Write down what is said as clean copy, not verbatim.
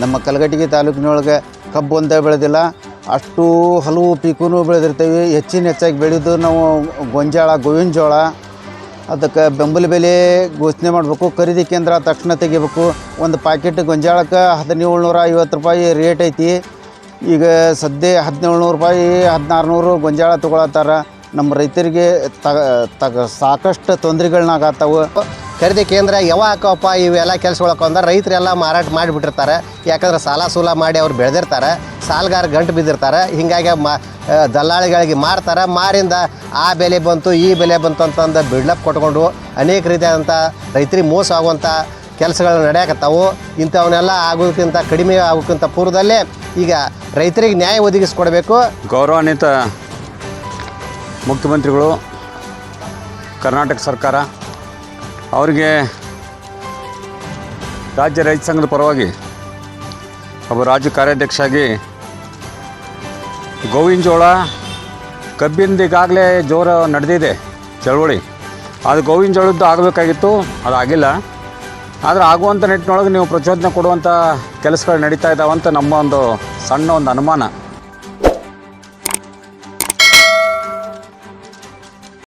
ನಮ್ಮ ಕಲಘಟಗಿ ತಾಲೂಕಿನೊಳಗೆ ಕಬ್ಬು ಒಂದೇ ಬೆಳೆದಿಲ್ಲ, ಅಷ್ಟು ಹಲವು ಪೀಕೂ ಬೆಳೆದಿರ್ತೀವಿ. ಹೆಚ್ಚಾಗಿ ಬೆಳೆದು ನಾವು ಗೋವಿನ ಜೋಳ, ಅದಕ್ಕೆ ಬೆಂಬಲ ಬೆಲೆ ಘೋಷಣೆ ಮಾಡಬೇಕು. ಖರೀದಿ ಕೇಂದ್ರ ತಕ್ಷಣ ತೆಗಿಬೇಕು. ಒಂದು ಪ್ಯಾಕೆಟ್ ಗೊಂಜಾಳಕ್ಕೆ 1750 ರೂಪಾಯಿ ರೇಟ್ ಐತಿ. ಈಗ ಸದ್ಯ 1700 ರೂಪಾಯಿ 1600 ಗೊಂಜಾಳ ತೊಗೊಳತ್ತಾರ. ನಮ್ಮ ರೈತರಿಗೆ ಸಾಕಷ್ಟು ತೊಂದರೆಗಳನ್ನಾಗತ್ತವು. ಖರೀದಿ ಕೇಂದ್ರ ಯಾವಾಗ ಹಾಕವಪ್ಪ ಇವೆಲ್ಲ ಕೆಲಸಗಳಕ್ಕೆ ಅಂದ್ರೆ ರೈತರೆಲ್ಲ ಮಾರಾಟ ಮಾಡಿಬಿಟ್ಟಿರ್ತಾರೆ. ಯಾಕಂದ್ರೆ ಸಾಲ ಸೂಲ ಮಾಡಿ ಅವ್ರು ಬೆಳೆದಿರ್ತಾರೆ, ಸಾಲಗಾರ ಗಂಟು ಬಿದ್ದಿರ್ತಾರೆ. ಹೀಗಾಗಿ ದಲ್ಲಾಳಿಗಳಿಗೆ ಮಾರ್ತಾರೆ. ಮಾರಿಂದ ಆ ಬೆಲೆ ಬಂತು ಈ ಬೆಲೆ ಬಂತು ಅಂತಂದು ಬಿಡ್ಲಪ್ ಕೊಟ್ಕೊಂಡು ಅನೇಕ ರೀತಿಯಾದಂಥ ರೈತರಿಗೆ ಮೋಸ ಆಗುವಂಥ ಕೆಲಸಗಳು ನಡೆಯಕತ್ತಾವು. ಇಂಥವನ್ನೆಲ್ಲ ಆಗೋದಕ್ಕಿಂತ ಕಡಿಮೆ ಆಗೋಕ್ಕಿಂತ ಪೂರ್ವದಲ್ಲೇ ಈಗ ರೈತರಿಗೆ ನ್ಯಾಯ ಒದಗಿಸ್ಕೊಡ್ಬೇಕು. ಗೌರವಾನ್ವಿತ ಮುಖ್ಯಮಂತ್ರಿಗಳು, ಕರ್ನಾಟಕ ಸರ್ಕಾರ ಅವರಿಗೆ ರಾಜ್ಯ ರೈತ ಸಂಘದ ಪರವಾಗಿ ಒಬ್ಬ ರಾಜ್ಯ ಕಾರ್ಯಾಧ್ಯಕ್ಷರಾಗಿ ಗೋವಿನ ಜೋಳ ಕಬ್ಬಿಂದ ಈಗಾಗಲೇ ಜೋರು ನಡೆದಿದೆ ಚಳವಳಿ. ಅದು ಗೋವಿನ ಜೋಳದ್ದು ಆಗಬೇಕಾಗಿತ್ತು, ಅದು ಆಗಿಲ್ಲ. ಆದರೆ ಆಗುವಂಥ ನಿಟ್ಟಿನೊಳಗೆ ನೀವು ಪ್ರಚೋದನೆ ಕೊಡುವಂಥ ಕೆಲಸಗಳು ನಡೀತಾ ಇದ್ದಾವಂತ ನಮ್ಮ ಒಂದು ಸಣ್ಣ ಒಂದು ಅನುಮಾನ.